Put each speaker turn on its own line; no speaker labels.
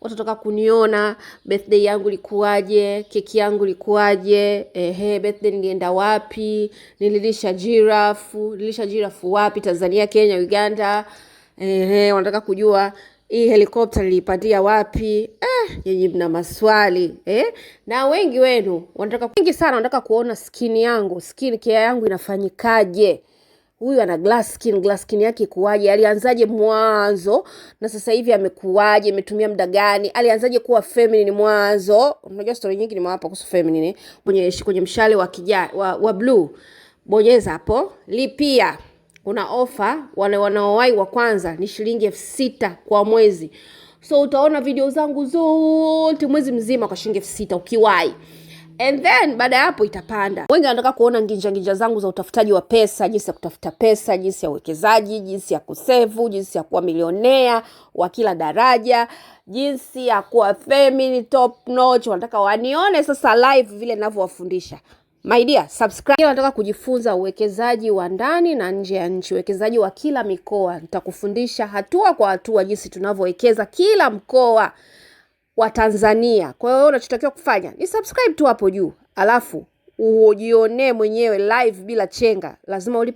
watataka kuniona birthday yangu ilikuwaje, keki yangu ilikuwaje, birthday nilienda wapi, nililisha giraffe wapi, Tanzania, Kenya, Uganda. Wanataka kujua hii helikopta nilipatia wapi. Yenye mna maswali. Na wengi sana wanataka kuona skin yangu, skin care yangu inafanyikaje. Huyu ana glass skin yake ikuaje, alianzaje mwanzo na sasa hivi amekuaje, ametumia muda gani, alianzaje kuwa feminine mwanzo. Unajua story nyingi nimewapa kuhusu feminine. Kwenye mshale wa blue, bonyeza hapo, lipia. Kuna offer, wale wanaowai wa kwanza ni shilingi 6,000 kwa mwezi. So utaona video zangu zote mwezi mzima kwa shilingi 6,000 ukiwai. And then baada hapo itapanda. Wengi wanataka kuona nginja zangu za utafutaji wa pesa, jinsi ya kutafuta pesa, jinsi ya uwekezaji, jinsi ya kusevu, jinsi ya kuwa milionea wa kila daraja, jinsi ya kuwa feminine top notch. Wanataka wanione sasa live vile ninavyowafundisha. My dear, subscribe. Wanataka kujifunza uwekezaji wa ndani na nje ya nchi, uwekezaji wa kila mikoa. Nitakufundisha hatua kwa hatua jinsi tunavyowekeza kila mkoa wa Tanzania. Kwa hiyo unachotakiwa kufanya ni subscribe tu hapo juu, alafu ujionee mwenyewe live bila chenga. Lazima ulipe.